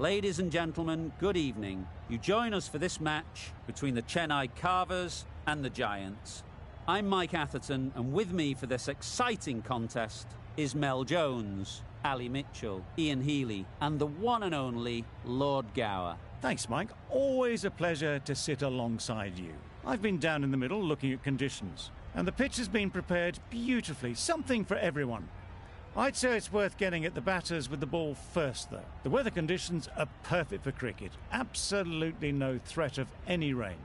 Ladies and gentlemen, good evening. You join us for this match between the Chennai Carvers and the Giants. I'm Mike Atherton, and with me for this exciting contest is Mel Jones, Ali Mitchell, Ian Healy, and the one and only Lord Gower. Thanks, Mike. Always a pleasure to sit alongside you. I've been down in the middle looking at conditions, and the pitch has been prepared beautifully, something for everyone. I'd say it's worth getting at the batters with the ball first, though. The weather conditions are perfect for cricket. Absolutely no threat of any rain.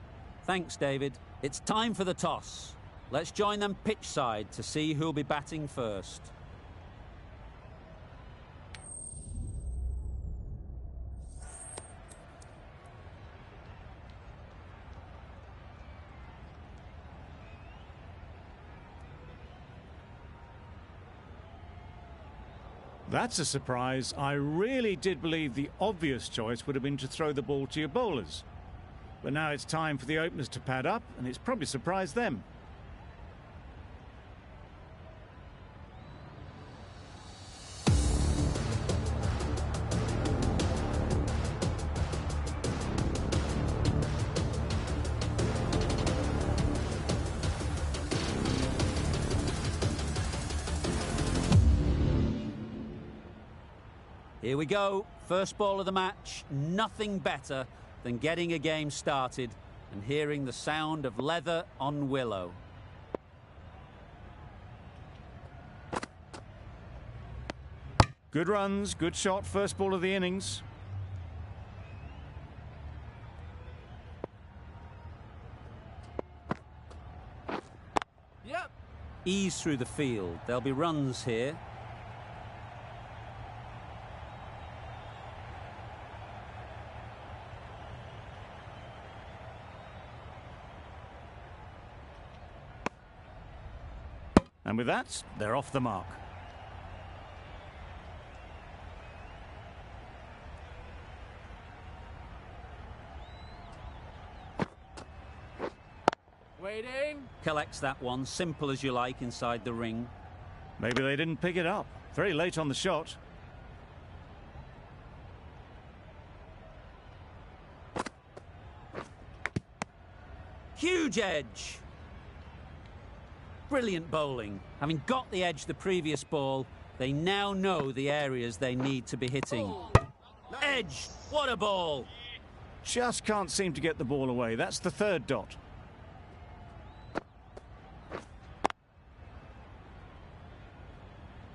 Thanks, David. It's time for the toss. Let's join them pitch side to see who'll be batting first. That's a surprise. I really did believe the obvious choice would have been to throw the ball to your bowlers. But now it's time for the openers to pad up, and it's probably surprised them. Here we go, first ball of the match. Nothing better than getting a game started and hearing the sound of leather on willow. Good runs, good shot, first ball of the innings. Yep. Ease through the field, there'll be runs here. And with that, they're off the mark. Waiting. Collects that one, simple as you like, inside the ring. Maybe they didn't pick it up. Very late on the shot. Huge edge. Brilliant bowling. Having got the edge the previous ball, they now know the areas they need to be hitting. Edge! What a ball! Just can't seem to get the ball away. That's the third dot.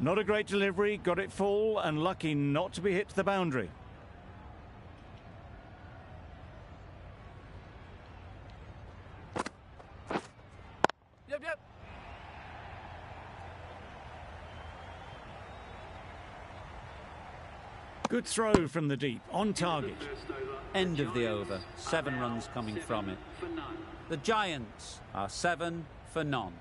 Not a great delivery, got it full and lucky not to be hit to the boundary. Yep. Good throw from the deep, on target. End of the over, 7 runs coming from it. The Giants are 7 for none.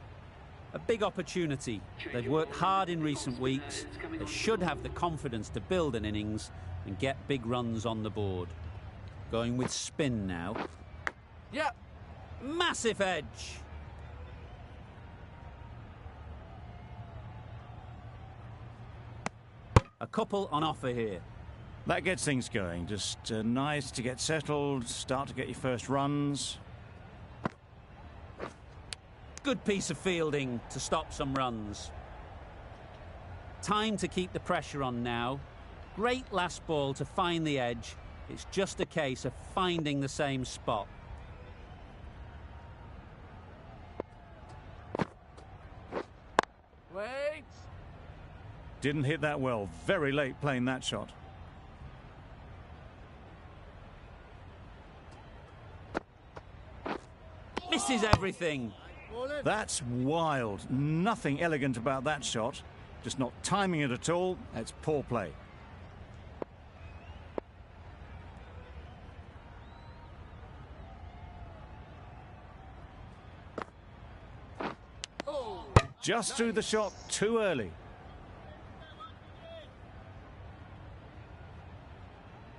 A big opportunity. They've worked hard in recent weeks. They should have the confidence to build an innings and get big runs on the board. Going with spin now. Yep. Massive edge. A couple on offer here. That gets things going. Just nice to get settled, start to get your first runs. Good piece of fielding to stop some runs. Time to keep the pressure on now. Great last ball to find the edge. It's just a case of finding the same spot. Wait. Didn't hit that well. Very late playing that shot. Misses everything. That's wild. Nothing elegant about that shot. Just not timing it at all. It's poor play. Just threw the shot too early.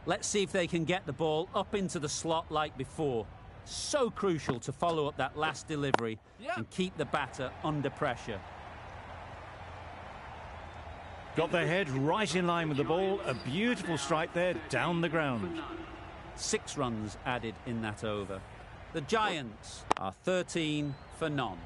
Let's see if they can get the ball up into the slot like before. So crucial to follow up that last delivery and keep the batter under pressure. Got their head right in line with the ball. A beautiful strike there, down the ground. 6 runs added in that over. The Giants are 13 for none.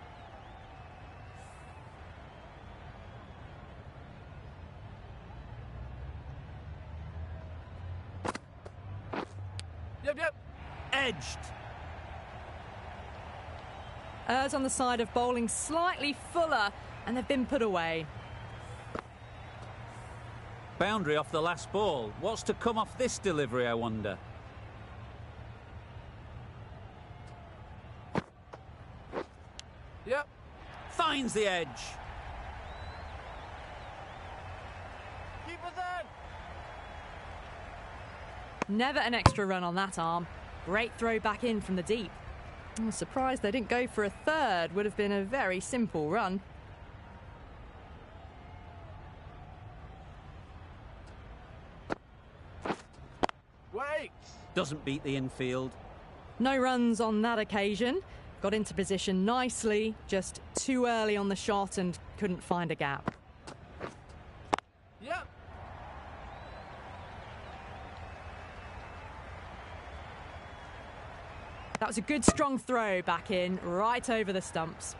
Yep. Edged. Errs on the side of bowling slightly fuller, and they've been put away. Boundary off the last ball. What's to come off this delivery, I wonder? Yep. Finds the edge. Keep us in. Never an extra run on that arm. Great throw back in from the deep. I'm surprised they didn't go for a third. Would have been a very simple run. Wait. Doesn't beat the infield. No runs on that occasion. Got into position nicely, just too early on the shot and couldn't find a gap. Yep. That was a good strong throw back in, right over the stumps.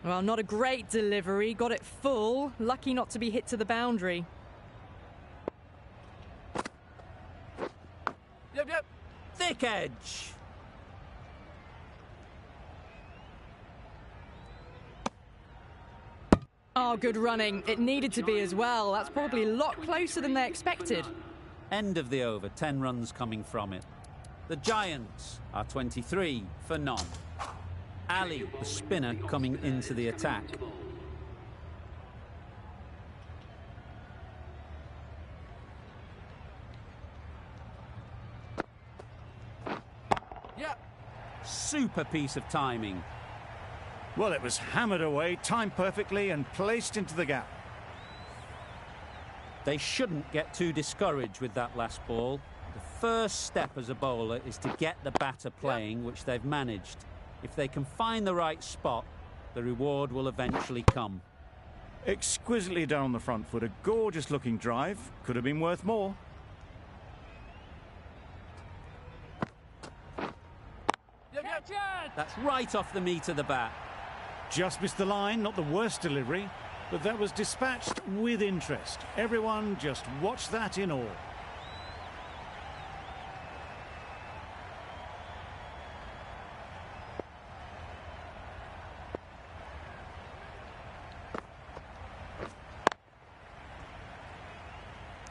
Well, not a great delivery, got it full, lucky not to be hit to the boundary. Yep. Thick edge. Oh, good running. It needed to be as well. That's probably a lot closer than they expected. End of the over, 10 runs coming from it. The Giants are 23 for none. Ali, the spinner, coming into the attack. Yep. Super piece of timing. Well, it was hammered away, timed perfectly and placed into the gap. They shouldn't get too discouraged with that last ball. The first step as a bowler is to get the batter playing, which they've managed. If they can find the right spot, the reward will eventually come. Exquisitely down the front foot, a gorgeous looking drive. Could have been worth more. Yep. That's right off the meat of the bat. Just missed the line, not the worst delivery, but that was dispatched with interest. Everyone just watched that in awe.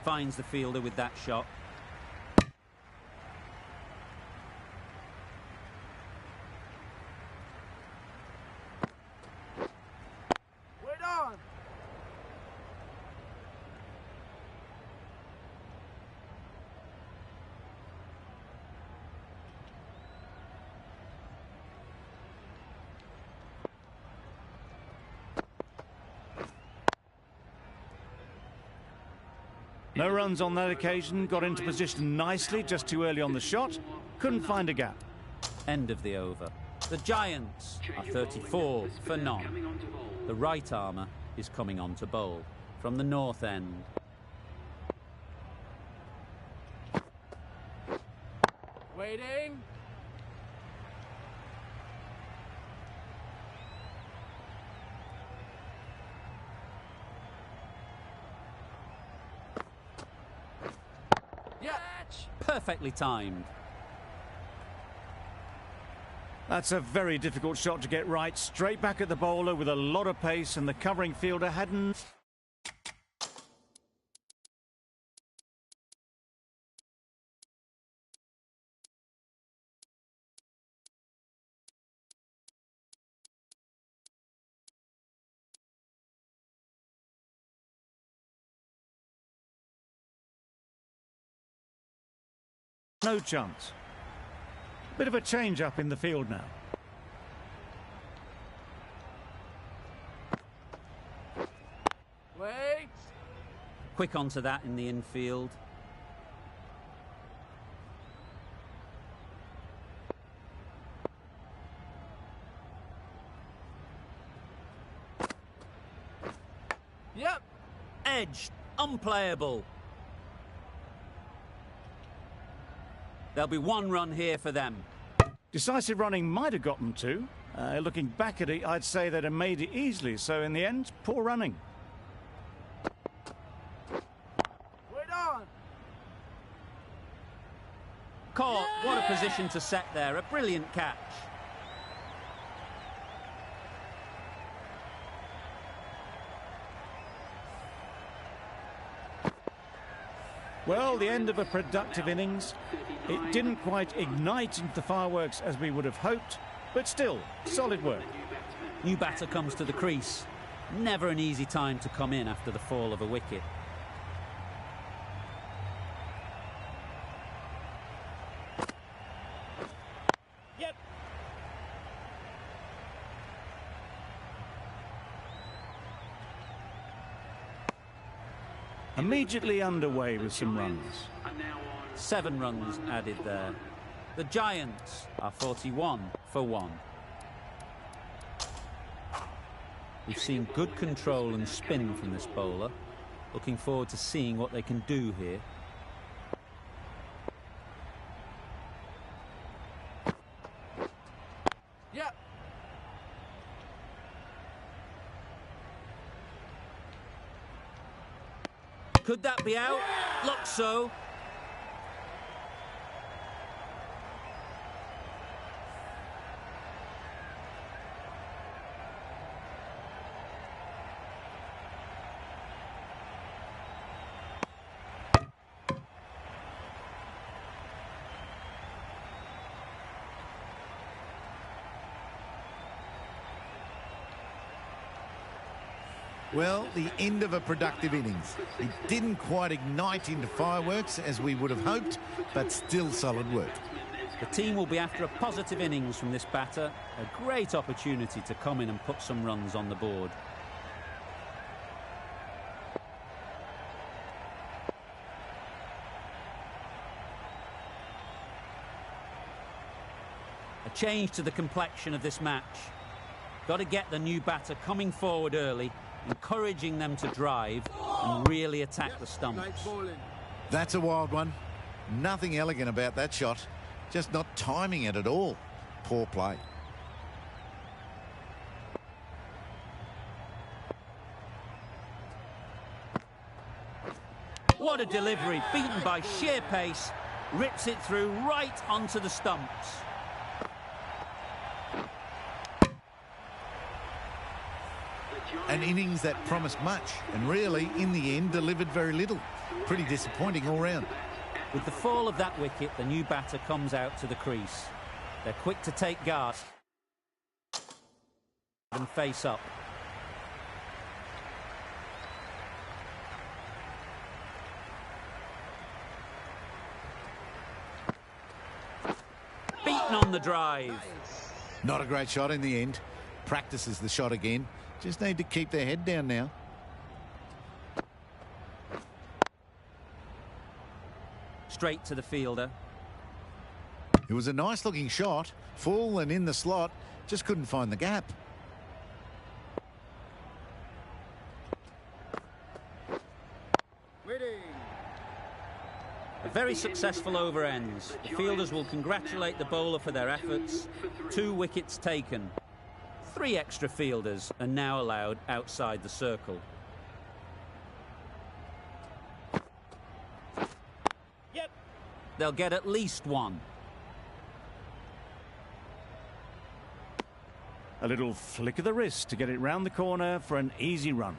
Finds the fielder with that shot. Wait on. No runs on that occasion, got into position nicely, just too early on the shot, couldn't find a gap. End of the over. The Giants are 34 for none. The right armour is coming on to bowl from the north end. Waiting. Yep. Perfectly timed. That's a very difficult shot to get right. Straight back at the bowler with a lot of pace, and the covering fielder hadn't. No chance. Bit of a change up in the field now. Wait. Quick onto that in the infield. Yep. Edged, unplayable. There'll be 1 run here for them. Decisive running might have got them 2. Looking back at it, I'd say they'd have made it easily. So in the end, poor running. Wait on. Caught. What a position to set there. A brilliant catch. Well, the end of a productive innings. It didn't quite ignite into the fireworks as we would have hoped, but still, solid work. New batter comes to the crease. Never an easy time to come in after the fall of a wicket. Yep. Immediately underway with some runs. 7 runs added there. The Giants are 41 for 1. We've seen good control and spin from this bowler. Looking forward to seeing what they can do here. Yep. Could that be out? Looks so. Well, the end of a productive innings. It didn't quite ignite into fireworks as we would have hoped, but still solid work. The team will be after a positive innings from this batter. A great opportunity to come in and put some runs on the board. A change to the complexion of this match. Got to get the new batter coming forward early, encouraging them to drive and really attack the stumps. Nice bowling. That's a wild one. Nothing elegant about that shot. Just not timing it at all. Poor play. What a delivery, beaten by sheer pace, rips it through right onto the stumps. An innings that promised much and really, in the end, delivered very little. Pretty disappointing all round. With the fall of that wicket, the new batter comes out to the crease. They're quick to take guard and face up. Beaten on the drive. Not a great shot in the end. Practices the shot again. Just need to keep their head down now. Straight to the fielder. It was a nice looking shot. Full and in the slot. Just couldn't find the gap. A very successful over ends. The fielders will congratulate the bowler for their efforts. 2 wickets taken. 3 extra fielders are now allowed outside the circle. Yep. They'll get at least 1. A little flick of the wrist to get it round the corner for an easy run.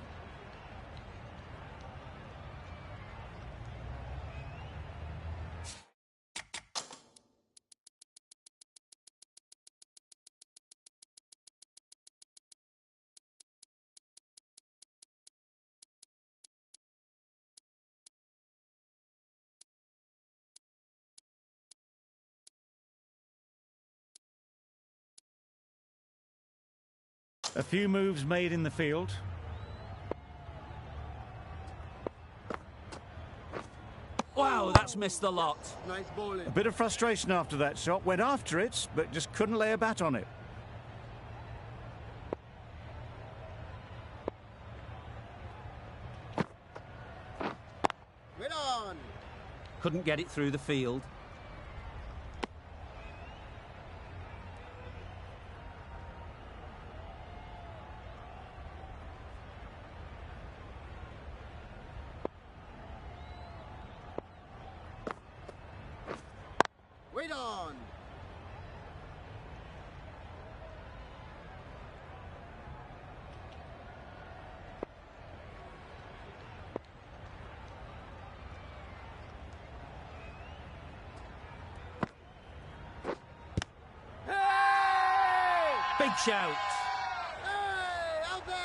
A few moves made in the field. Wow, that's missed the lot. Nice bowling. A bit of frustration after that shot. Went after it, but just couldn't lay a bat on it. Wait on. Couldn't get it through the field. Wait on. Big shout. Hey, out there.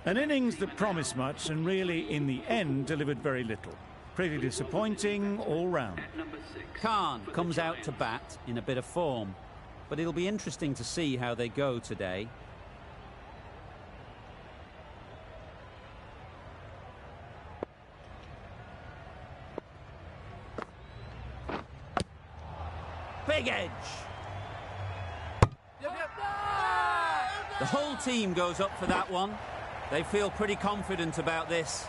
An innings that promised much and really, in the end, delivered very little. Pretty disappointing all round. Khan comes out to bat in a bit of form, but it'll be interesting to see how they go today. Big edge. The whole team goes up for that one. They feel pretty confident about this.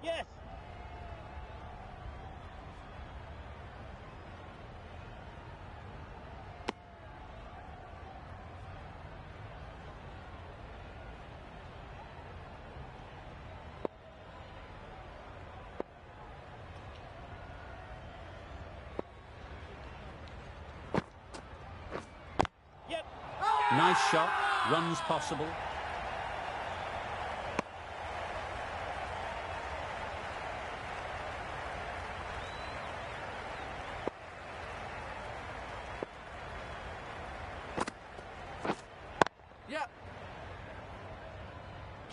Yes. Yep. Nice shot, runs possible. Yep.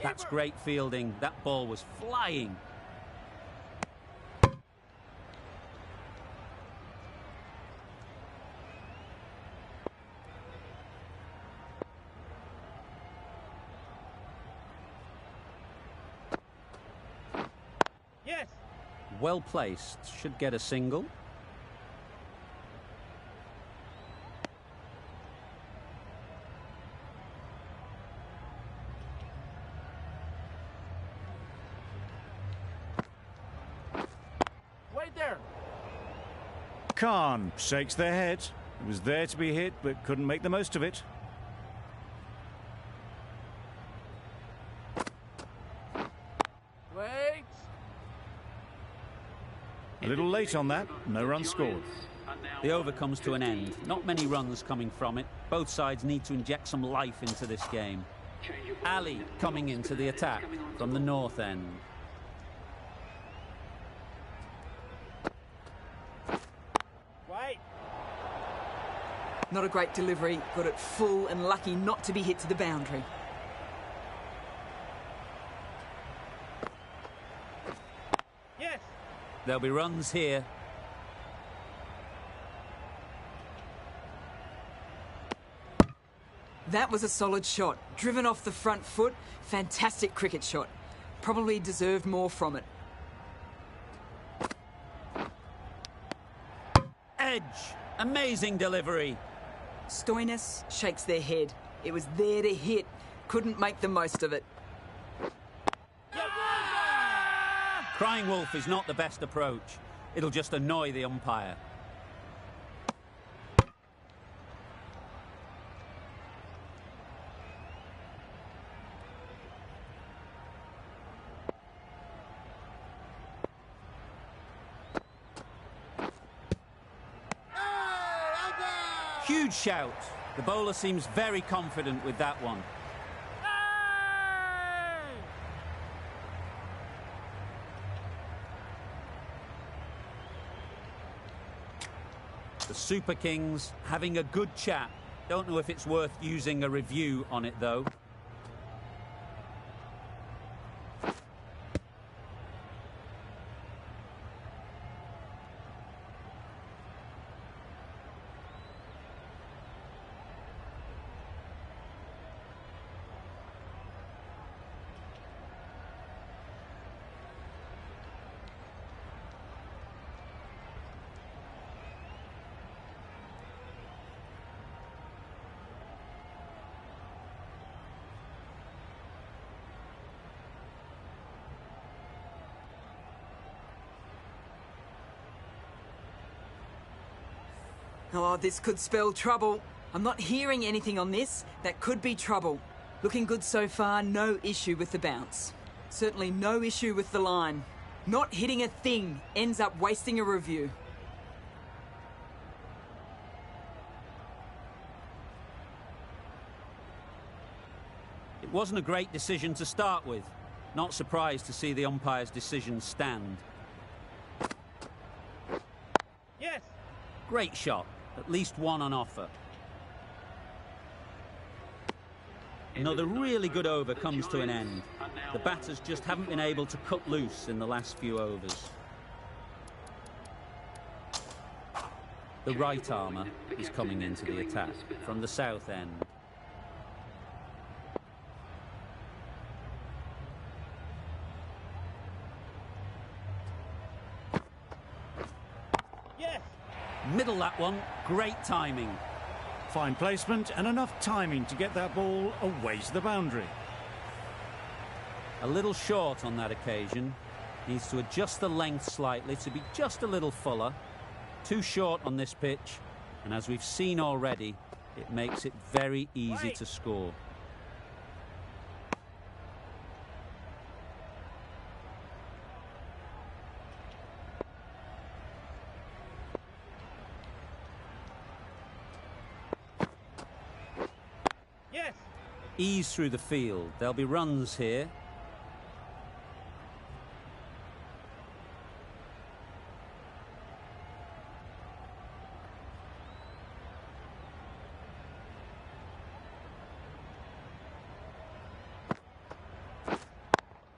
That's great fielding. That ball was flying. Yes. Well placed. Should get a single. Wait there. Khan shakes their head. It was there to be hit, but couldn't make the most of it. Wait. A little late on that. No run scored. The over comes to an end. Not many runs coming from it. Both sides need to inject some life into this game. Ali coming into the attack from the north end. Wait. Not a great delivery, got it full and lucky not to be hit to the boundary. Yes. There'll be runs here. That was a solid shot, driven off the front foot, fantastic cricket shot. Probably deserved more from it. Edge. Amazing delivery. Stoinis shakes their head. It was there to hit, couldn't make the most of it. Crying wolf is not the best approach. It'll just annoy the umpire. Huge shout. The bowler seems very confident with that one. The Super Kings having a good chat. Don't know if it's worth using a review on it, though. Oh, this could spell trouble. I'm not hearing anything on this. That could be trouble. Looking good so far, no issue with the bounce. Certainly no issue with the line. Not hitting a thing ends up wasting a review. It wasn't a great decision to start with. Not surprised to see the umpire's decision stand. Yes. Great shot. At least one on offer. Another really good over comes to an end. The batters just haven't been able to cut loose in the last few overs. The right armour is coming into the attack from the south end. Yes. Middle that one, great timing. Fine placement and enough timing to get that ball away to the boundary. A little short on that occasion. Needs to adjust the length slightly to be just a little fuller. Too short on this pitch, and as we've seen already, it makes it very easy to score. Yes. Ease through the field. There'll be runs here.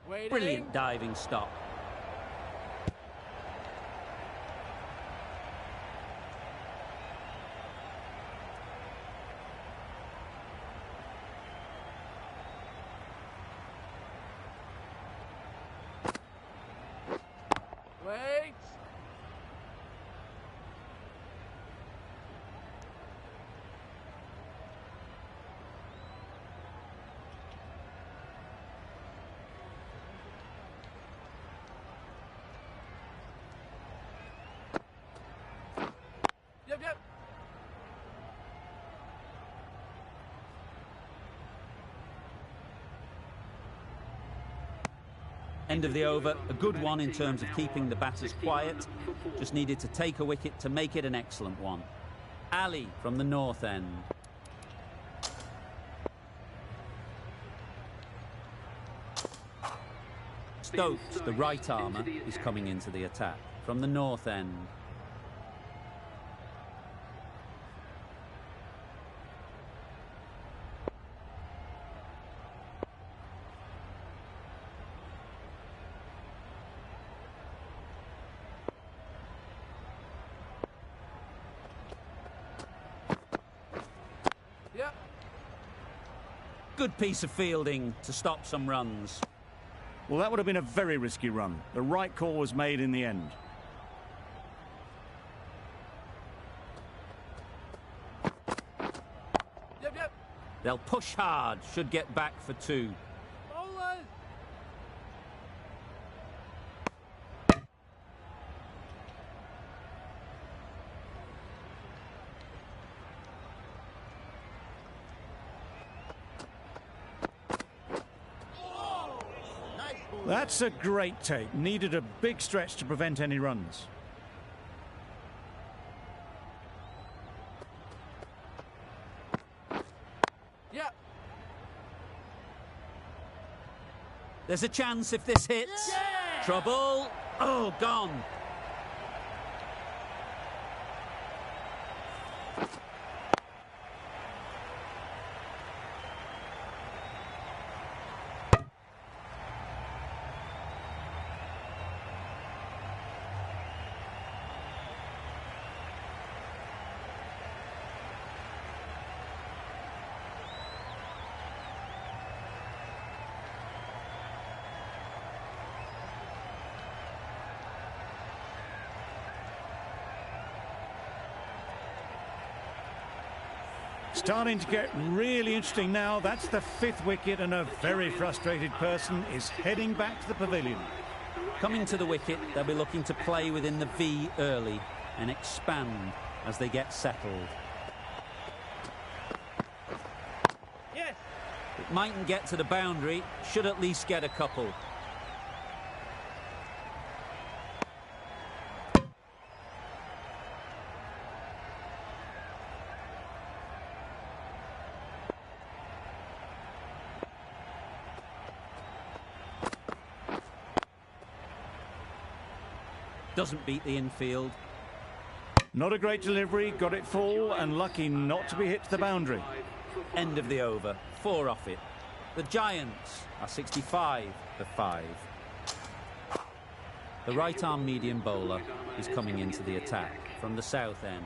Waiting. Brilliant diving stop. Wait. Yep. End of the over, a good one in terms of keeping the batters quiet. Just needed to take a wicket to make it an excellent one. Ali from the north end. Stokes, the right armour, is coming into the attack from the north end. Yep. Good piece of fielding to stop some runs. Well, that would have been a very risky run. The right call was made in the end. Yep. They'll push hard, should get back for two. Bowlers. That's a great take. Needed a big stretch to prevent any runs. Yep. There's a chance if this hits. Yeah! Trouble. Oh, gone. Starting to get really interesting now. That's the 5th wicket, and a very frustrated person is heading back to the pavilion. Coming to the wicket, they'll be looking to play within the V early and expand as they get settled. Yes. It mightn't get to the boundary, should at least get a couple. Doesn't beat the infield. Not a great delivery, got it full and lucky not to be hit to the boundary. End of the over, 4 off it. The Giants are 65 for 5. The right-arm medium bowler is coming into the attack from the south end.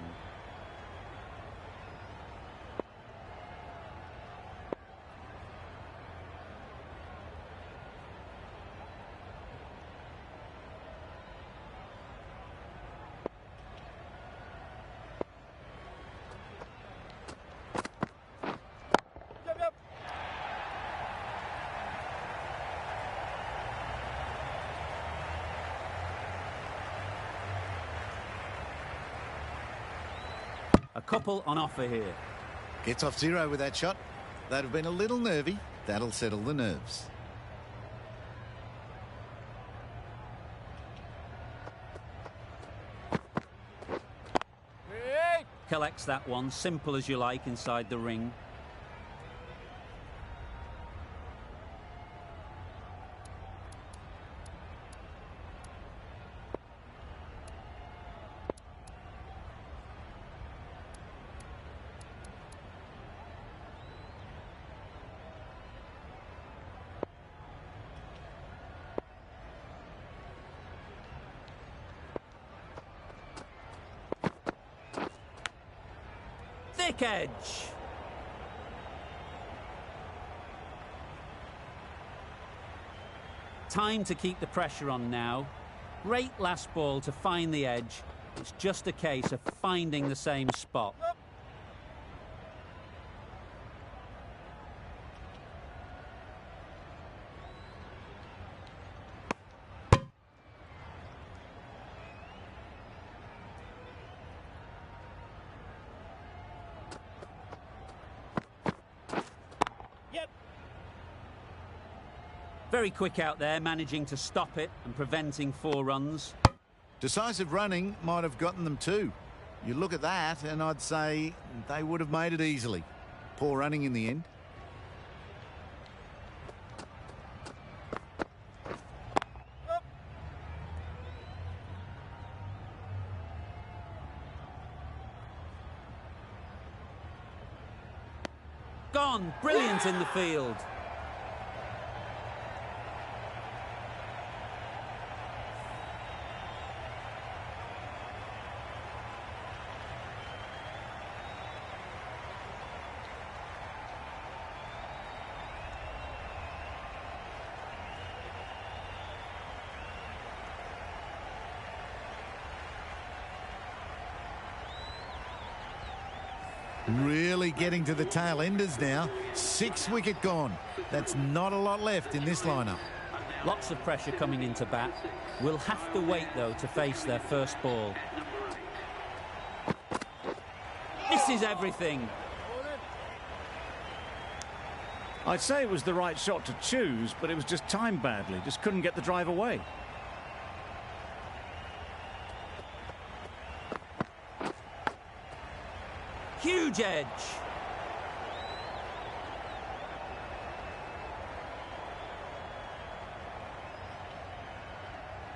A couple on offer here. Gets off 0 with that shot. That'd have been a little nervy. That'll settle the nerves. Hey. Collects that one, simple as you like, inside the ring. Thick edge. Time to keep the pressure on now. Great last ball to find the edge. It's just a case of finding the same spot. Very quick out there, managing to stop it and preventing 4 runs. Decisive running might have gotten them too. You look at that and I'd say they would have made it easily. Poor running in the end. Gone, brilliant in the field. Really getting to the tail enders now. 6 wicket gone. That's not a lot left in this lineup. Lots of pressure coming into bat. Will have to wait, though, to face their first ball. This is everything. I'd say it was the right shot to choose, but it was just timed badly. Just couldn't get the drive away. Huge edge.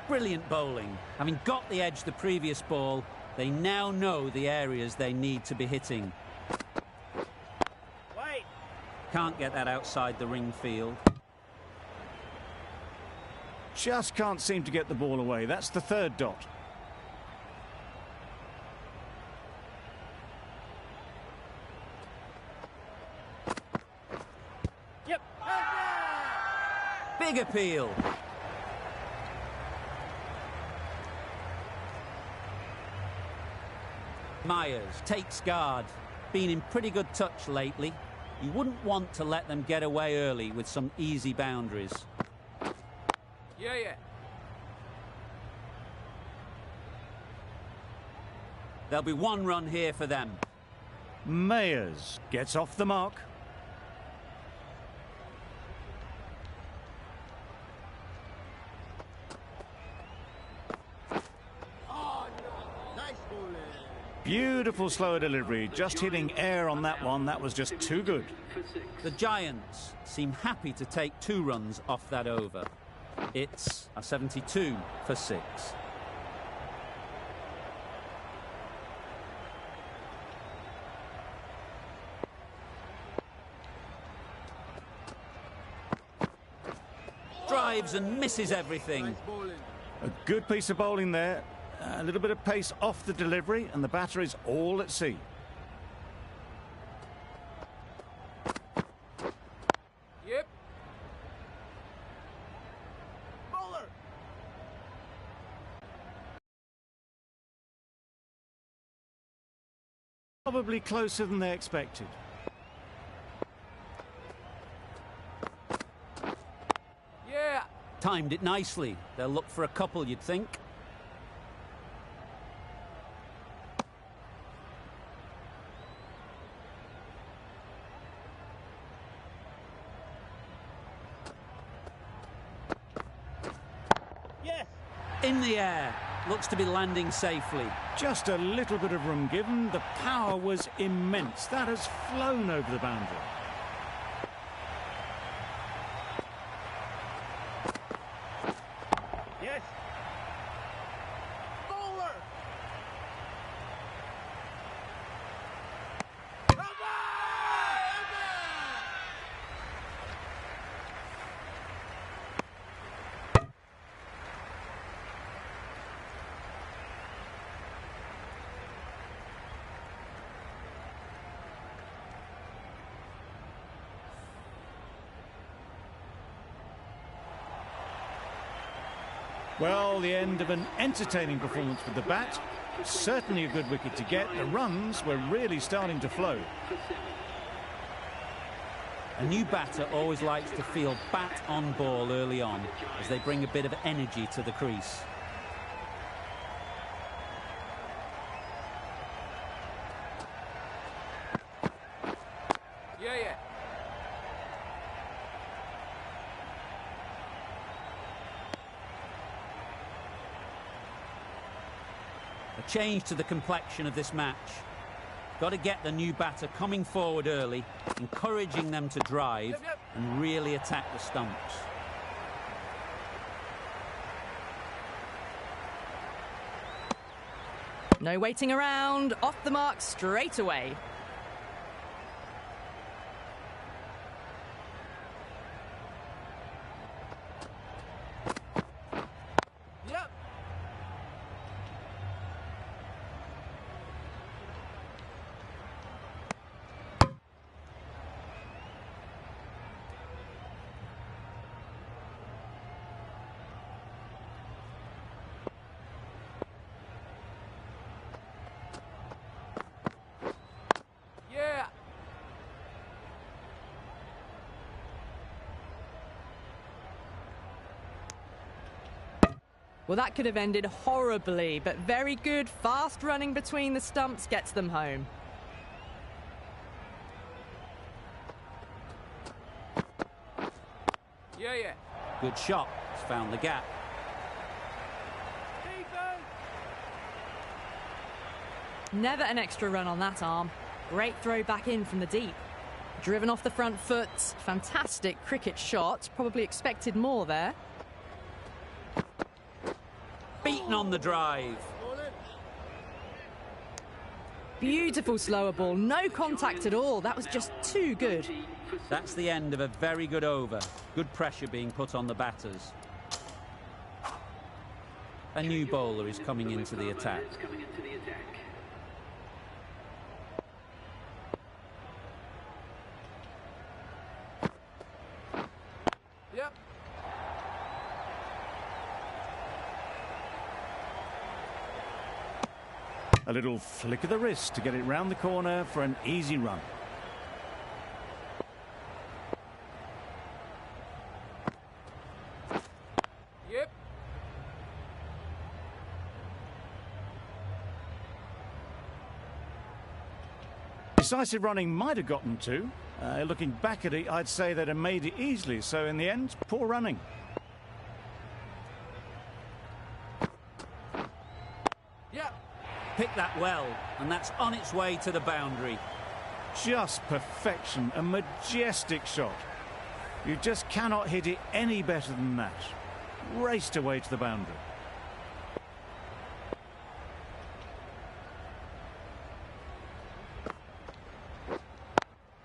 Brilliant bowling. Having got the edge the previous ball, they now know the areas they need to be hitting. Wait. Can't get that outside the ring field. Just can't seem to get the ball away. That's the 3rd dot. Yep. Big appeal. Myers takes guard. been in pretty good touch lately. You wouldn't want to let them get away early with some easy boundaries. Yeah. There'll be one run here for them. Mayers gets off the mark. Beautiful slower delivery, just hitting air on that one. That was just too good. The Giants seem happy to take 2 runs off that over. It's a 72 for 6. Drives and misses everything. A good piece of bowling there. A little bit of pace off the delivery, and the batter is all at sea. Yep. Probably closer than they expected. Yeah. Timed it nicely. They'll look for a couple, you'd think. Yes. In the air. Looks to be landing safely. Just a little bit of room given. The power was immense. That has flown over the boundary. Yes. Well, the end of an entertaining performance with the bat. Certainly a good wicket to get. The runs were really starting to flow. A new batter always likes to feel bat on ball early on as they bring a bit of energy to the crease. Yeah. A change to the complexion of this match. Got to get the new batter coming forward early, encouraging them to drive and really attack the stumps. No waiting around, off the mark straight away. Yep. Yeah. Well, that could have ended horribly, but very good, fast running between the stumps gets them home. Yeah. Good shot. It's found the gap. Never an extra run on that arm. Great throw back in from the deep. Driven off the front foot. Fantastic cricket shot. Probably expected more there. Beaten on the drive. Beautiful slower ball. No contact at all. That was just too good. That's the end of a very good over. Good pressure being put on the batters. A new bowler is coming into the attack. Yep. A little flick of the wrist to get it round the corner for an easy run. Yep. Decisive running might have gotten two. Looking back at it, I'd say they'd have made it easily. So in the end, poor running. Yep. Pick that well, and that's on its way to the boundary. Just perfection, a majestic shot. You just cannot hit it any better than that. Raced away to the boundary.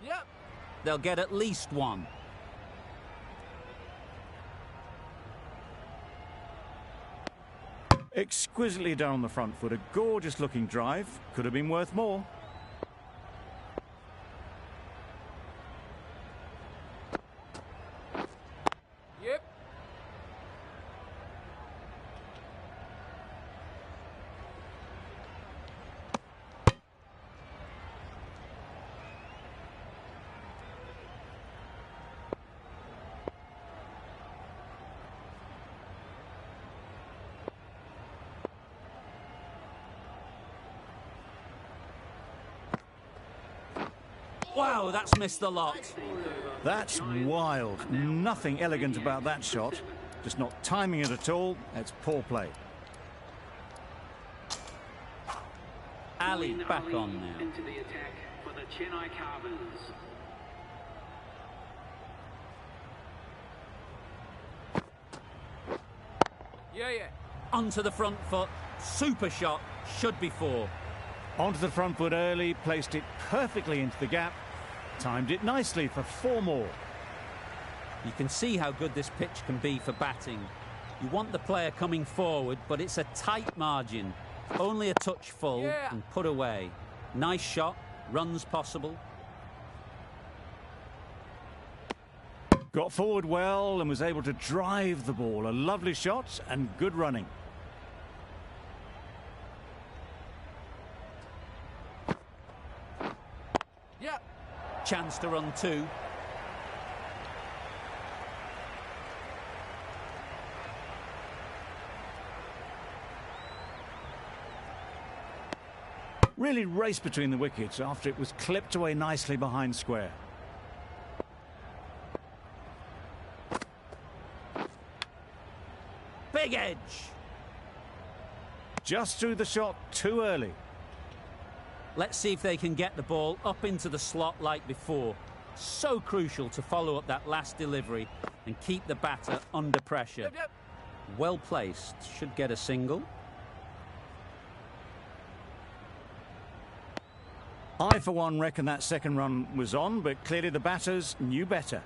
Yep. They'll get at least one. Exquisitely done on the front foot. A gorgeous looking drive. Could have been worth more. Yep. Wow, that's missed the lot. That's wild. Nothing elegant about that shot. Just not timing it at all. It's poor play. Ali back on now. Into the attack for the Chennai Carvers. Yeah, yeah. Onto the front foot. Super shot. Should be four. Onto the front foot early. Placed it perfectly into the gap. Timed it nicely for four more. You can see how good this pitch can be for batting. You want the player coming forward, but it's a tight margin. Only a touch full and put away. Nice shot. Runs possible. Got forward well and was able to drive the ball. A lovely shot and good running. Yep. Chance to run two. Really raced between the wickets after it was clipped away nicely behind square. Big edge. Just threw the shot too early. Let's see if they can get the ball up into the slot like before. So crucial to follow up that last delivery and keep the batter under pressure. Yep, yep. Well placed. Should get a single. I, for one, reckon that second run was on, but clearly the batters knew better.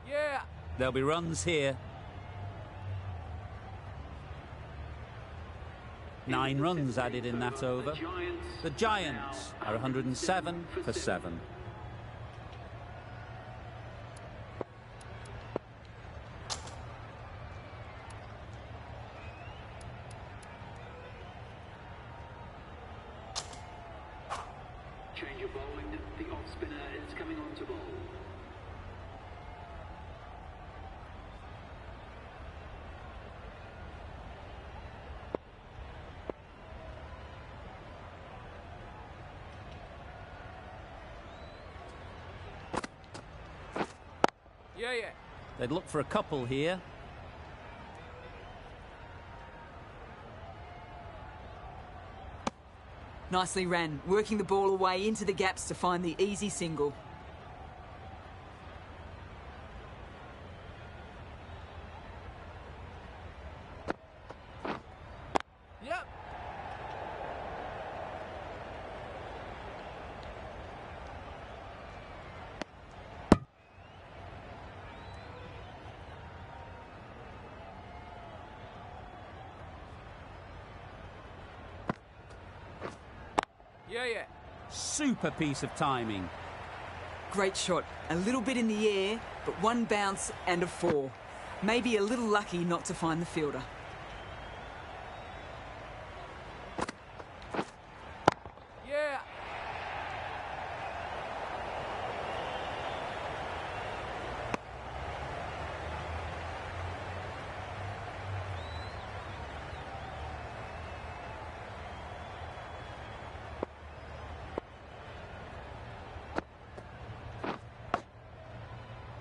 Yeah. There'll be runs here. 9 runs added in that over. The Giants are 107 for 7. Change of bowling. The off spinner is coming on to bowl. Yeah, yeah. They'd look for a couple here. Nicely ran, working the ball away into the gaps to find the easy single. Yep. Yeah. Super piece of timing. Great shot. A little bit in the air, but one bounce and a 4. Maybe a little lucky not to find the fielder. Yeah.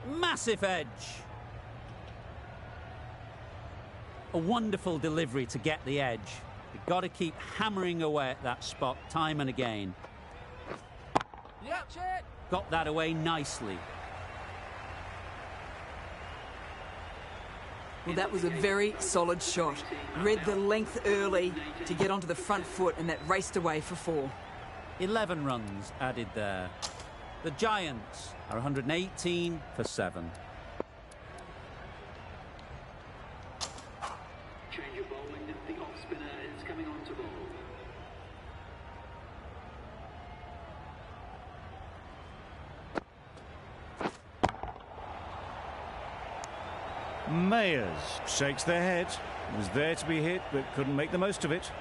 Massive edge. A wonderful delivery to get the edge. You've got to keep hammering away at that spot time and again. Yep, Chet. Got that away nicely. Well, that was a very solid shot. Read the length early to get onto the front foot, and that raced away for 4. 11 runs added there. The Giants are 118 for 7. Change of bowling. The off spinner is coming on to bowl. Mayers shakes their head. Was there to be hit, but couldn't make the most of it.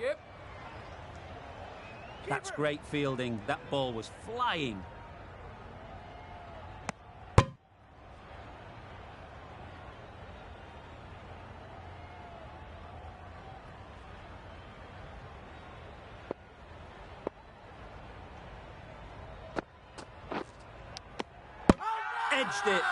Yep. That's great fielding. That ball was flying. Edged it.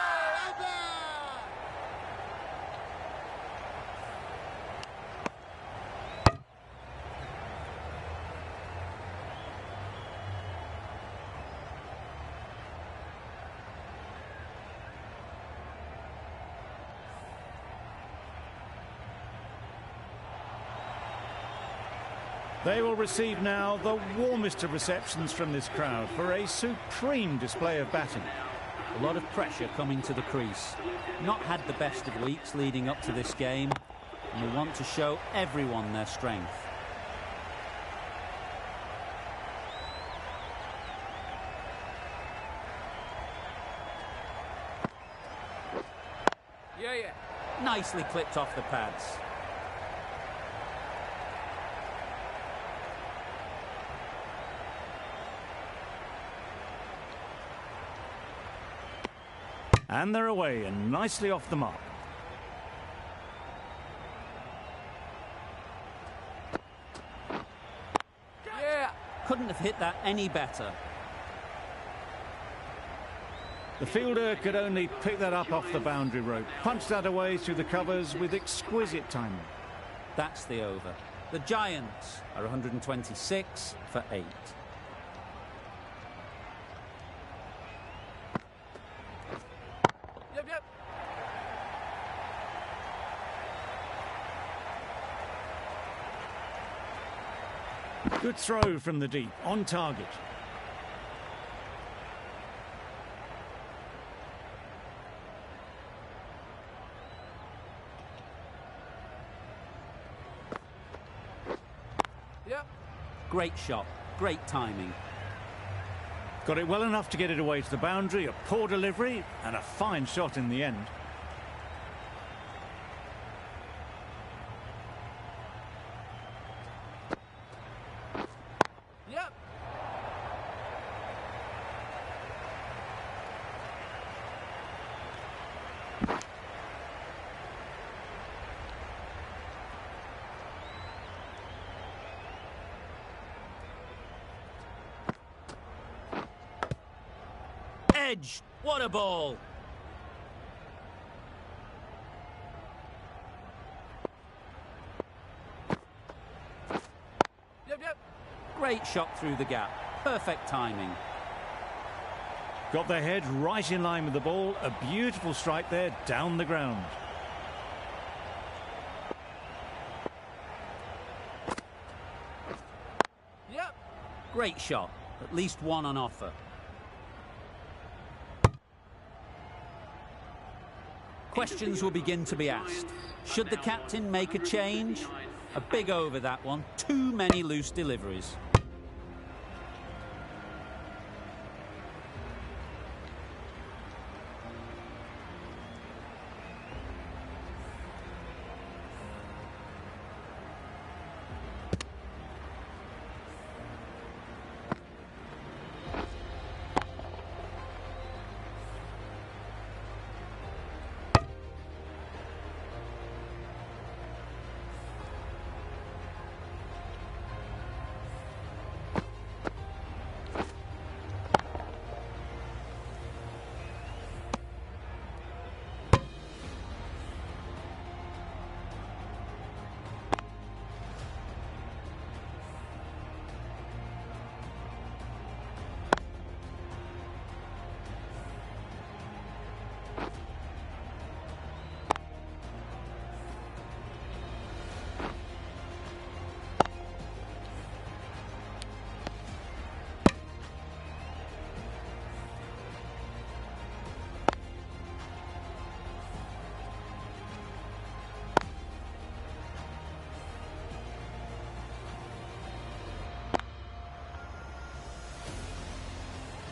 They will receive now the warmest of receptions from this crowd for a supreme display of batting. A lot of pressure coming to the crease. Not had the best of weeks leading up to this game, and we want to show everyone their strength. Yeah. Nicely clipped off the pads. And they're away and nicely off the mark. Yeah. Couldn't have hit that any better. The fielder could only pick that up off the boundary rope. Punched that away through the covers with exquisite timing. That's the over. The Giants are 126 for 8. Yep. Good throw from the deep, on target. Yep. Great shot, great timing. Got it well enough to get it away to the boundary, a poor delivery and a fine shot in the end. Yep. Edge, what a ball. Yep. Great shot through the gap. Perfect timing. Got their head right in line with the ball. A beautiful strike there down the ground. Yep. Great shot. At least one on offer. questions will begin to be asked. Should the captain make a change? A big over, that one. Too many loose deliveries.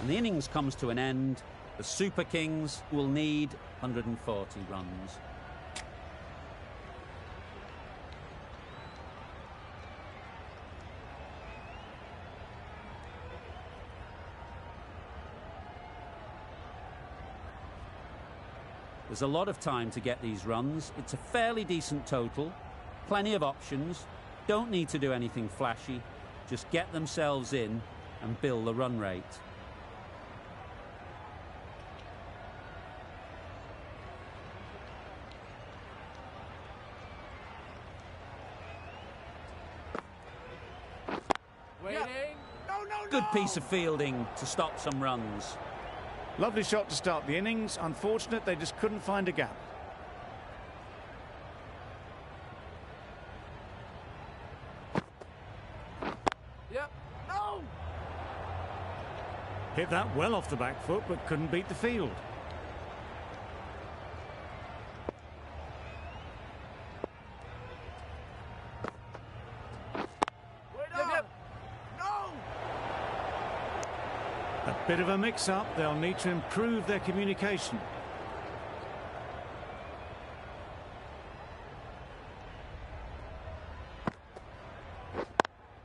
And the innings comes to an end. The Super Kings will need 140 runs. There's a lot of time to get these runs. It's a fairly decent total. Plenty of options. Don't need to do anything flashy. Just get themselves in and build the run rate. Good piece of fielding to stop some runs. Lovely shot to start the innings. Unfortunate they just couldn't find a gap. Yep. No! Hit that well off the back foot, but couldn't beat the field. A bit of a mix-up. They'll need to improve their communication.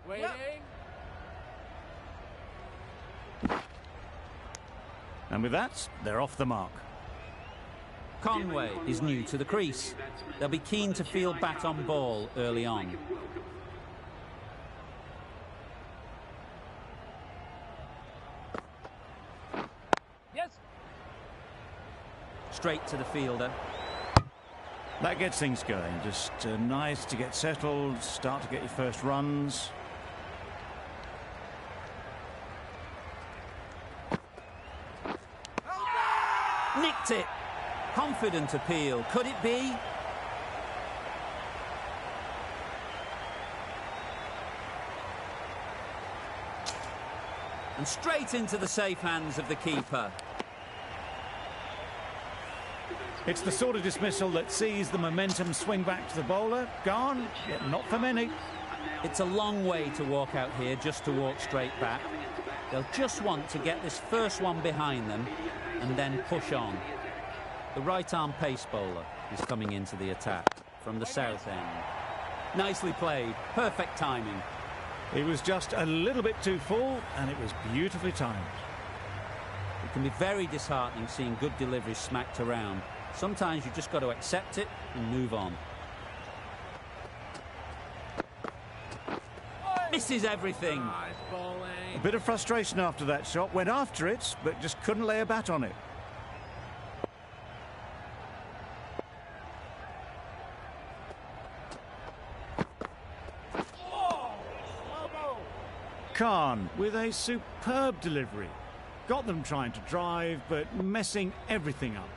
Waiting. And with that, they're off the mark. Conway is new to the crease. They'll be keen to field bat on ball early on. Straight to the fielder. That gets things going. Just nice to get settled, start to get your first runs. Nicked it. Confident appeal. Could it be? And straight into the safe hands of the keeper. It's the sort of dismissal that sees the momentum swing back to the bowler. Gone, yet not for many. It's a long way to walk out here just to walk straight back. They'll just want to get this first one behind them and then push on. The right-arm pace bowler is coming into the attack from the south end. Nicely played, perfect timing. He was just a little bit too full, and it was beautifully timed. It can be very disheartening seeing good deliveries smacked around. Sometimes you've just got to accept it and move on. Misses everything. A bit of frustration after that shot. Went after it, but just couldn't lay a bat on it. Khan with a superb delivery. Got them trying to drive, but messing everything up.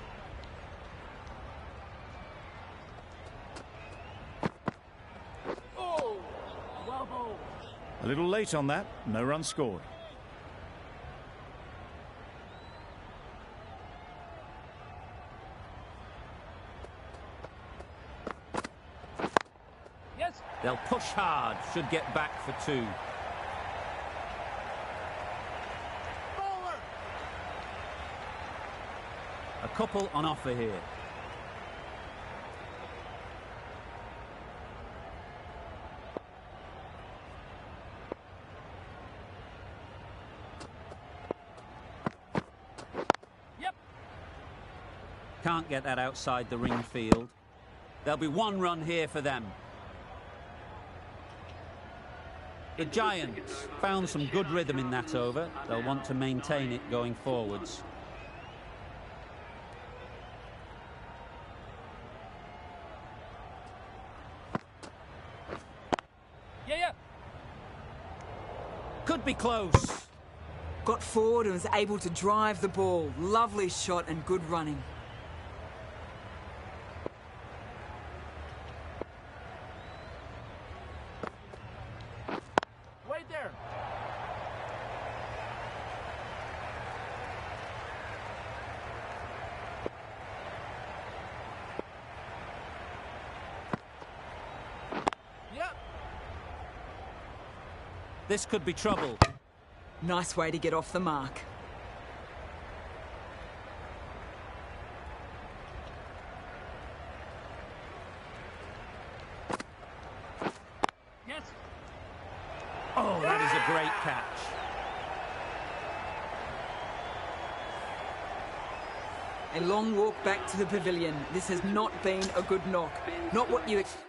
A little late on that, no run scored. They'll push hard, should get back for 2. Bowler. A couple on offer here. Yep. Can't get that outside the ring field. There'll be 1 run here for them. The Giants found some good rhythm in that over. They'll want to maintain it going forwards. Yeah. Could be close. Got forward and was able to drive the ball. Lovely shot and good running. Wait there. Yep. This could be trouble. Nice way to get off the mark. Yes. Oh, that is a great catch. A long walk back to the pavilion. This has not been a good knock. Not what you expect.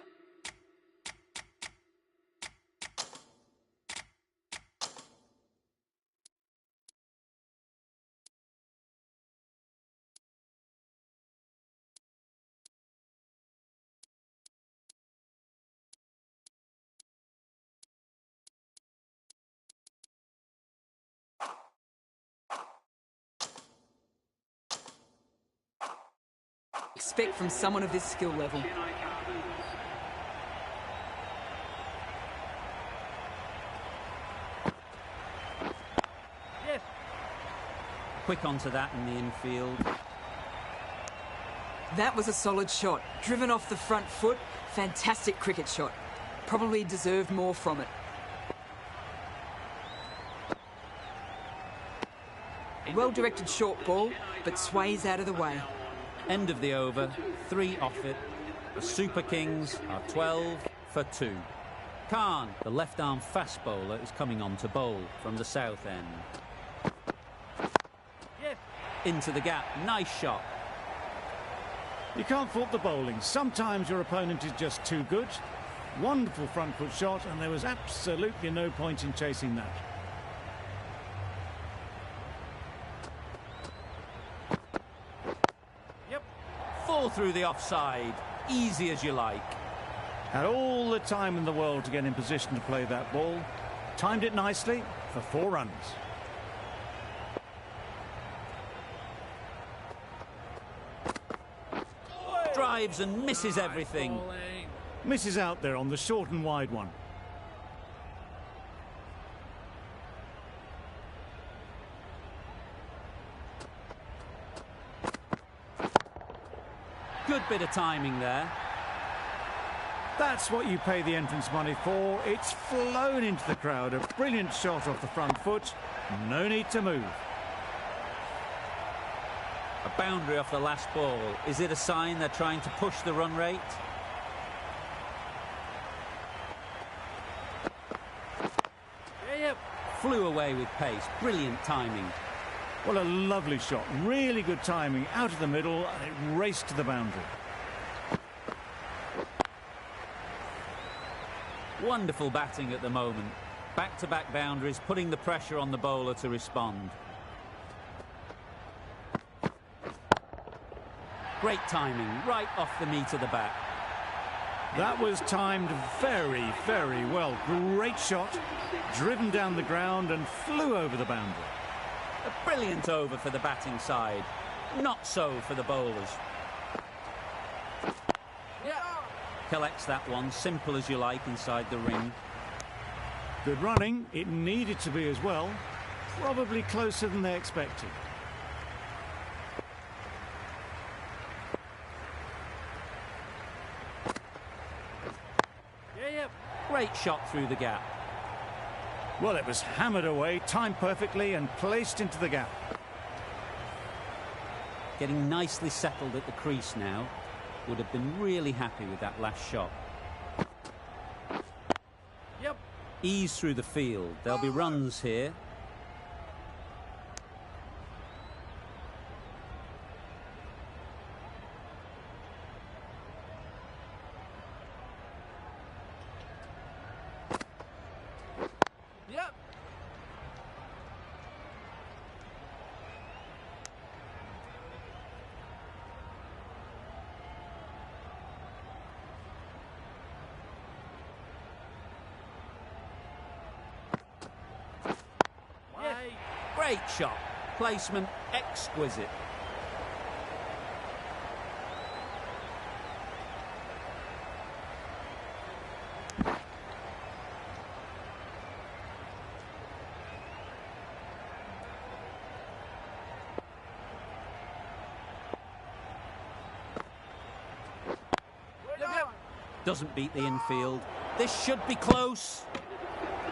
From someone of this skill level. Yes. Quick onto that in the infield. That was a solid shot. Driven off the front foot. Fantastic cricket shot. Probably deserved more from it. Well-directed short ball, but sways out of the way. End of the over, 3 off it. The Super Kings are 12 for 2. Khan, the left-arm fast bowler, is coming on to bowl from the south end. Yes. Into the gap, nice shot. You can't fault the bowling. Sometimes your opponent is just too good. Wonderful front foot shot, and there was absolutely no point in chasing that. Fall through the offside, easy as you like. Had all the time in the world to get in position to play that ball. Timed it nicely for 4 runs. Drives and misses everything. Misses out there on the short and wide one. Good bit of timing there. That's what you pay the entrance money for. It's flown into the crowd. A brilliant shot off the front foot. No need to move. A boundary off the last ball. Is it a sign they're trying to push the run rate? Yeah. Flew away with pace. Brilliant timing. Well, a lovely shot. Really good timing. Out of the middle, and it raced to the boundary. Wonderful batting at the moment. Back-to-back boundaries, putting the pressure on the bowler to respond. Great timing, right off the meat of the bat. That was timed very, very well. Great shot. Driven down the ground and flew over the boundary. A brilliant over for the batting side. Not so for the bowlers. Yeah. Collects that one, simple as you like, inside the ring. Good running. It needed to be as well. Probably closer than they expected. Yeah. yep. Great shot through the gap. Well, it was hammered away, timed perfectly and placed into the gap. Getting nicely settled at the crease now. Would have been really happy with that last shot. Yep. Ease through the field. There'll be runs here. Yep. Wide. Great shot. Placement exquisite. Doesn't beat the infield. This should be close.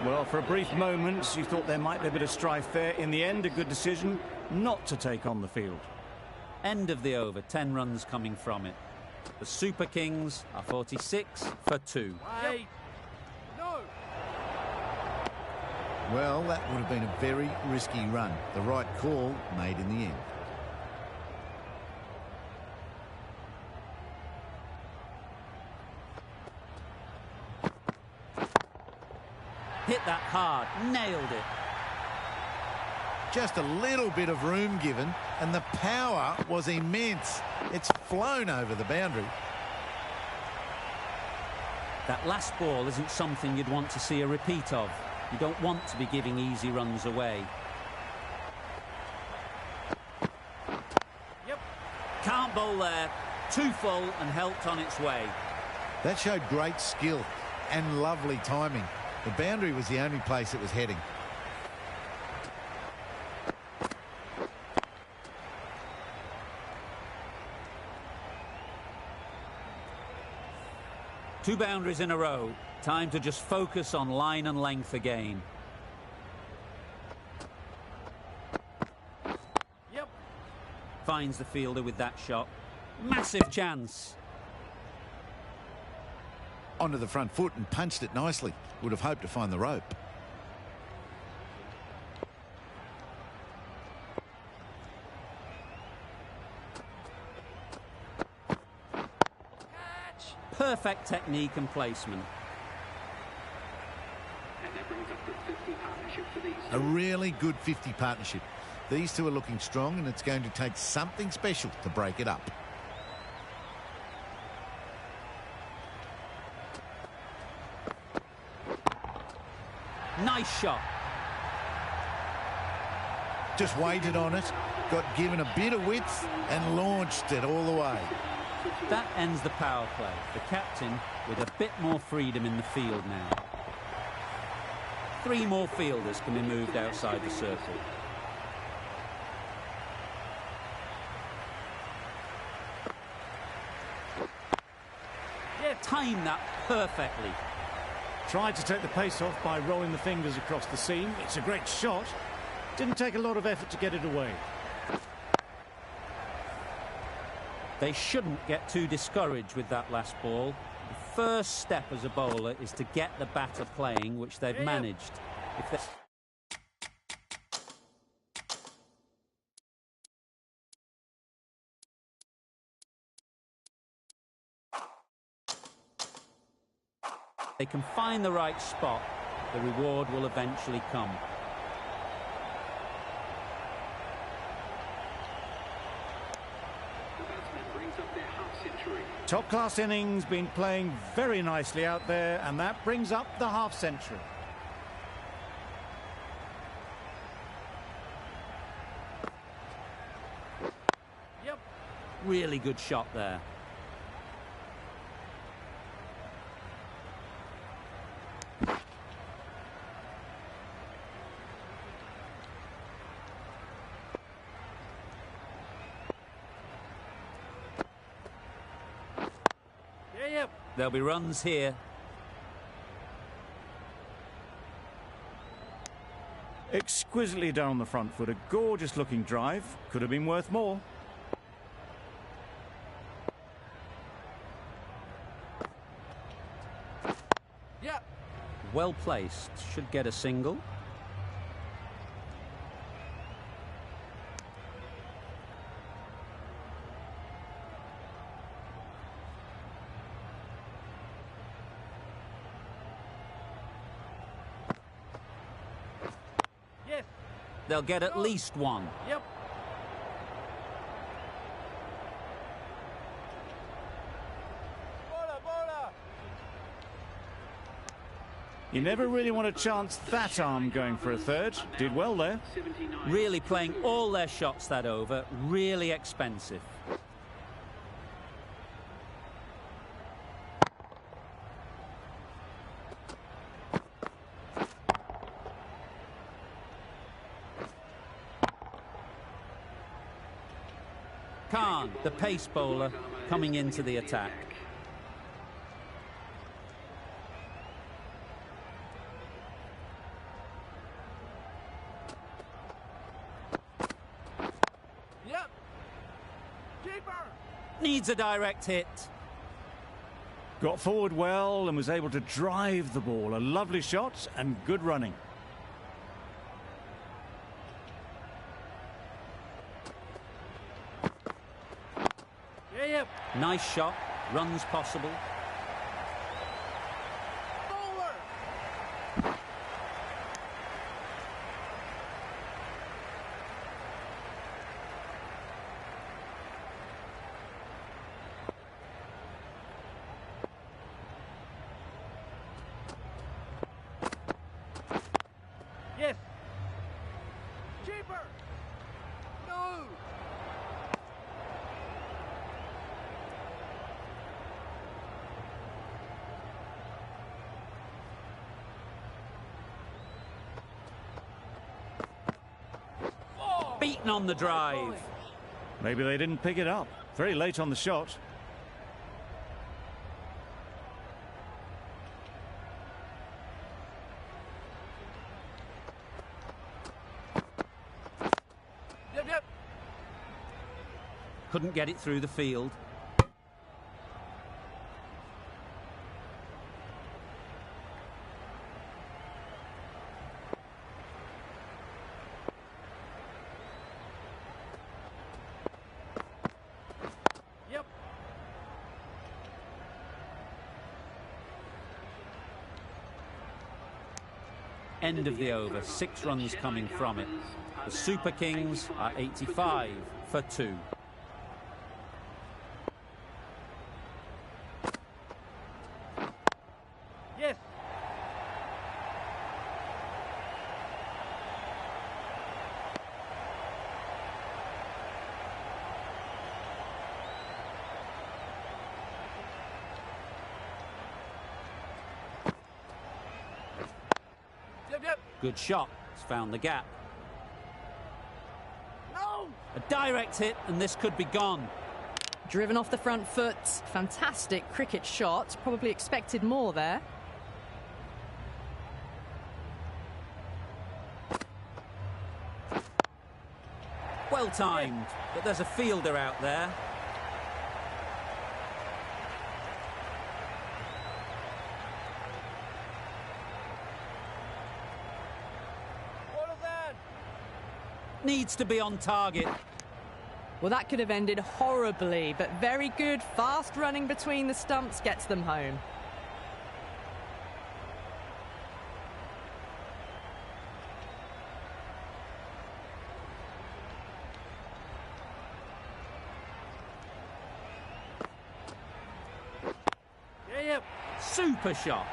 Well, for a brief moment, you thought there might be a bit of strife there. In the end, a good decision not to take on the field. End of the over, 10 runs coming from it. The Super Kings are 46 for 2. Wide. No. Well, that would have been a very risky run. The right call made in the end. Hit that hard, nailed it. Just a little bit of room given, and the power was immense. It's flown over the boundary. That last ball isn't something you'd want to see a repeat of. You don't want to be giving easy runs away. Yep. Can't bowl there. Too full and helped on its way. That showed great skill and lovely timing. The boundary was the only place it was heading. Two boundaries in a row. Time to just focus on line and length again. Yep. Finds the fielder with that shot. Massive chance. Onto the front foot and punched it nicely. Would have hoped to find the rope. Catch. Perfect technique and placement. And that brings up the 50 partnership for these A really good 50 partnership. These two are looking strong, and it's going to take something special to break it up. Nice shot. Just waited on it, got given a bit of width and launched it all the way. That ends the power play. The captain with a bit more freedom in the field now. 3 more fielders can be moved outside the circle. Yeah. Timed that perfectly. Tried to take the pace off by rolling the fingers across the seam. It's a great shot. Didn't take a lot of effort to get it away. They shouldn't get too discouraged with that last ball. The first step as a bowler is to get the batter playing, which they've managed. If they... they can find the right spot, the reward will eventually come. The batsman brings up their half-century. Top-class innings, been playing very nicely out there, and that brings up the half-century. Yep. Really good shot there. Yep. There'll be runs here. Exquisitely done on the front foot. A gorgeous looking drive. Could have been worth more. Yep. Well placed. Should get a single. Yes. They'll get at least one. Yep. Bola, bola. You never really want to chance that arm going for a third. Did well there. 79. Really playing all their shots that over. Really expensive. Khan, the pace bowler, coming into the attack. Yep. Keeper. Needs a direct hit. Got forward well and was able to drive the ball. A lovely shot and good running. Yeah, yep. Nice shot. Runs possible. Bowler. Yes. Keeper. No. Beaten on the drive. Maybe they didn't pick it up. Very late on the shot. Yep, yep. Couldn't get it through the field. Yep. End of the over. 6 runs coming from it. The Super Kings are 85 for 2. Yes. Yep, yep. Good shot. It's found the gap. No. A direct hit and this could be gone. Driven off the front foot. Fantastic cricket shot. Probably expected more there. Well timed, but there's a fielder out there. What is that? Needs to be on target. Well, that could have ended horribly, but very good. Fast running between the stumps gets them home. Yeah, yep. Super shot.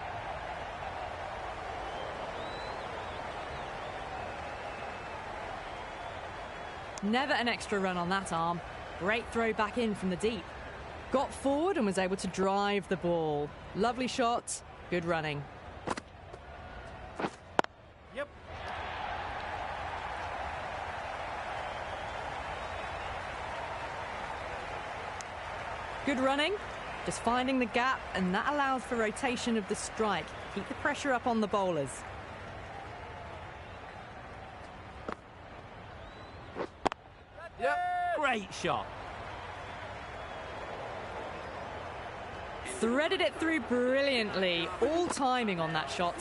Never an extra run on that arm. Great throw back in from the deep. Got forward and was able to drive the ball. Lovely shot, good running. Yep. Good running, just finding the gap, and that allows for rotation of the strike. Keep the pressure up on the bowlers. Great shot. Threaded it through brilliantly. All timing on that shot.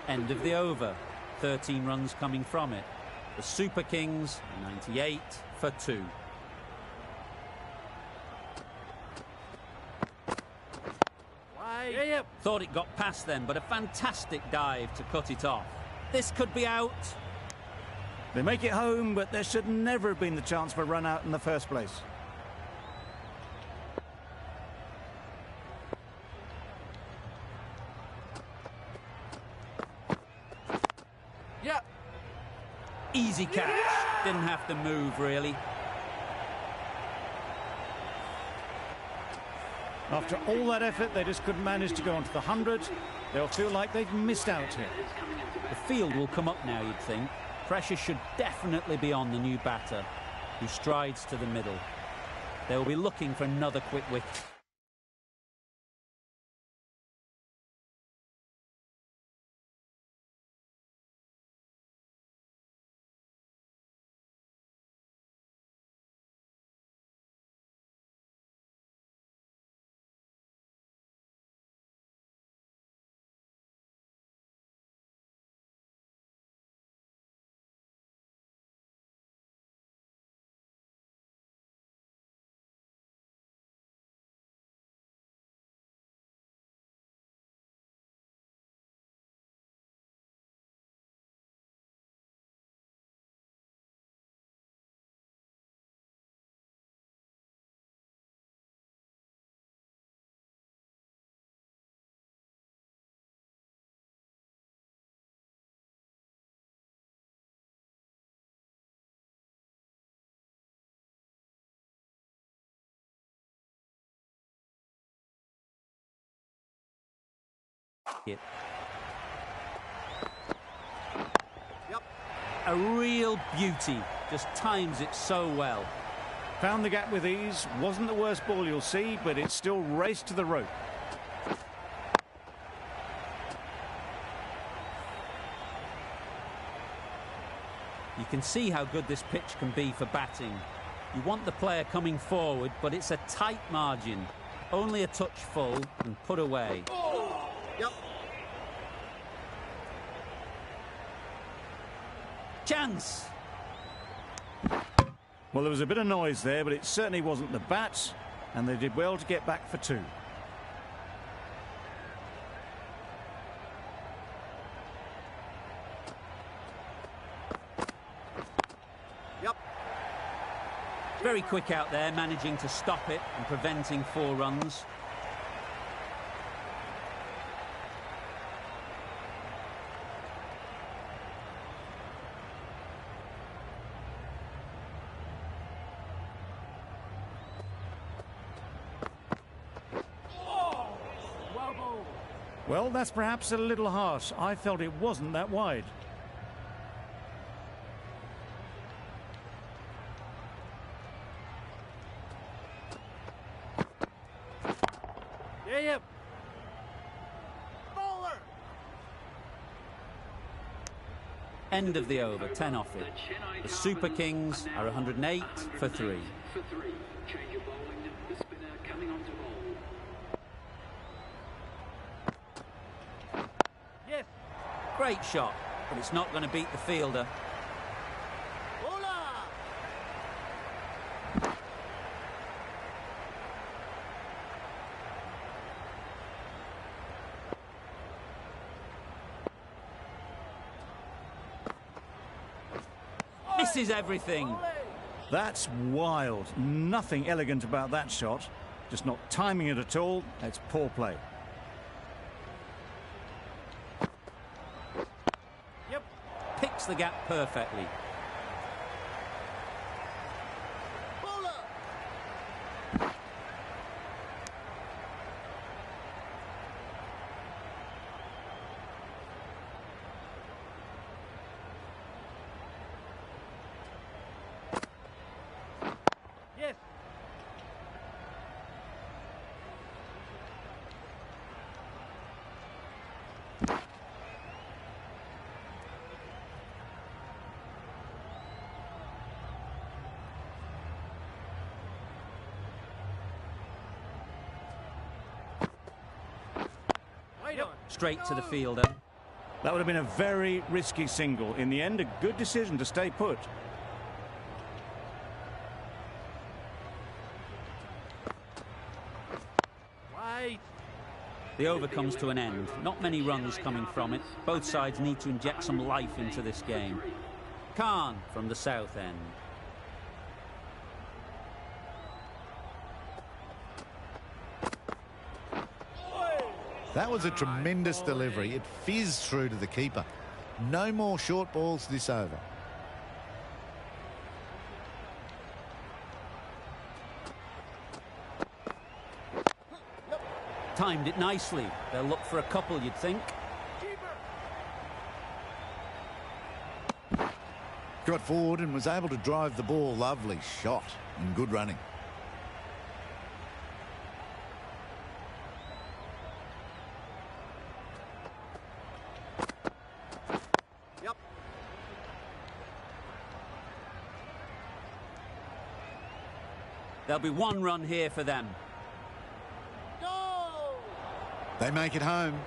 End of the over. 13 runs coming from it. The Super Kings, 98 for 2. Wide. Yep. Thought it got past them, but a fantastic dive to cut it off. This could be out. They make it home, but there should never have been the chance for a run out in the first place. Yep. Easy catch. Didn't have to move, really. After all that effort, they just couldn't manage to go onto the 100. They'll feel like they've missed out here. The field will come up now, you'd think. Pressure should definitely be on the new batter, who strides to the middle. They will be looking for another quick wicket. Yep. A real beauty. Just times it so well. Found the gap with ease. Wasn't the worst ball you'll see, but it still raced to the rope. You can see how good this pitch can be for batting. You want the player coming forward, but it's a tight margin. Only a touch full and put away. Yep. Chance! Well, there was a bit of noise there, but it certainly wasn't the bat, and they did well to get back for 2. Yep. Very quick out there, managing to stop it and preventing 4 runs. Well, that's perhaps a little harsh. I felt it wasn't that wide. Yep. Bowler. End of the over, 10 off it. The Super Kings are 108 for 3. Change of bowling. The spinner coming on to bowl. Yes. Great shot, but it's not going to beat the fielder. Bowler. Misses everything. That's wild. Nothing elegant about that shot. Just not timing it at all. It's poor play. Yep. Picks the gap perfectly. Bowler. Yes. Straight to the fielder. That would have been a very risky single. In the end, a good decision to stay put. Wait. The over comes to an end. Not many runs coming from it. Both sides need to inject some life into this game. Khan from the south end. That was a tremendous delivery. It fizzed through to the keeper. No more short balls this over. Timed it nicely. They'll look for a couple, you'd think. Got forward and was able to drive the ball. Lovely shot and good running. Yep. There'll be one run here for them. Go! They make it home,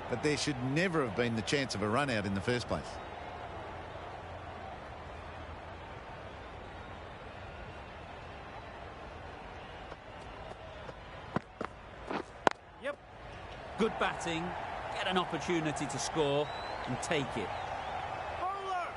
but there should never have been the chance of a run out in the first place. Yep. Good batting, get an opportunity to score and take it. Bowler!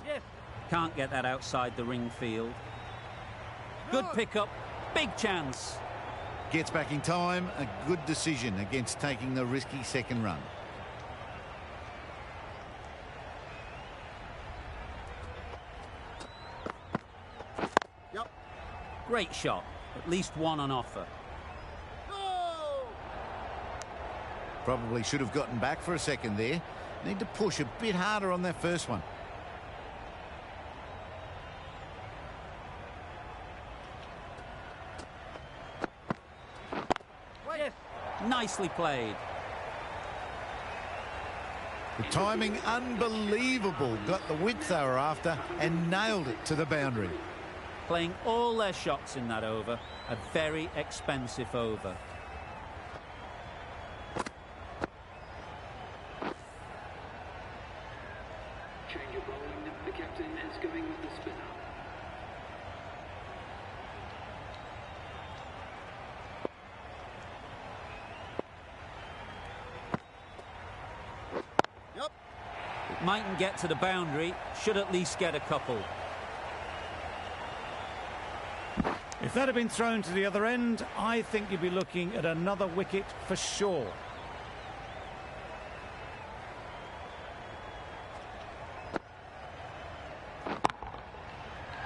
Yes. Can't get that outside the ring field. Good pickup, big chance. Gets back in time. A good decision against taking the risky second run. Yep. Great shot, at least one on offer. Go! Probably should have gotten back for a second there. Need to push a bit harder on that first one. Yes. Nicely played. The timing unbelievable. Got the width they were after and nailed it to the boundary. Playing all their shots in that over. A very expensive over. Change of bowling. The captain is going with the spinner. Yep. It mightn't get to the boundary, should at least get a couple. If that had been thrown to the other end, I think you'd be looking at another wicket for sure.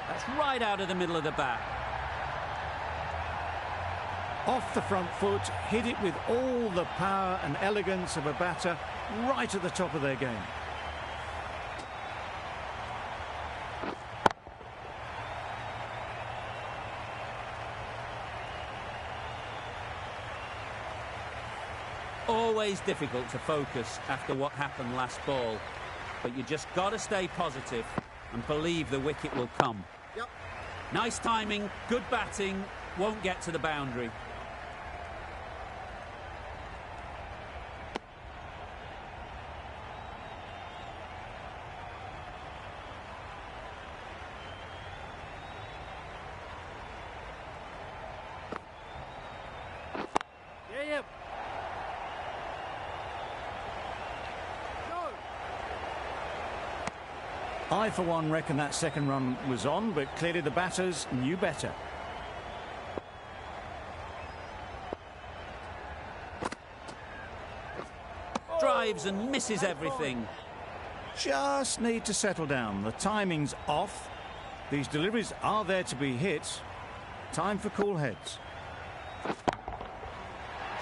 That's right out of the middle of the bat. Off the front foot, hit it with all the power and elegance of a batter, right at the top of their game. Always difficult to focus after what happened last ball, but you just got to stay positive and believe the wicket will come. Yep. Nice timing, good batting, won't get to the boundary. Yep. Go! I, for one, reckon that second run was on, but clearly the batters knew better. Drives and misses everything. Just need to settle down. The timing's off. These deliveries are there to be hit. Time for cool heads.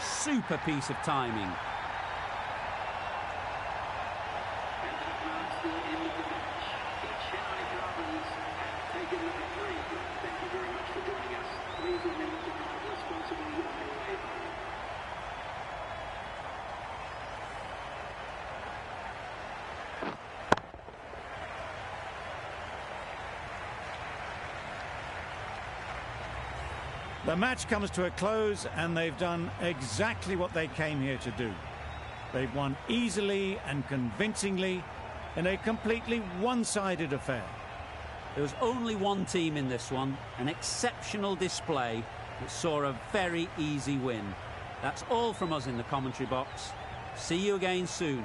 Super piece of timing. And that marks the end of the match. The Chennai Dragons have taken number 3. Thank you very much for joining us. Please remember to drive responsibly on your way home. The match comes to a close and they've done exactly what they came here to do. They've won easily and convincingly in a completely one-sided affair. There was only one team in this one, an exceptional display that saw a very easy win. That's all from us in the commentary box. See you again soon.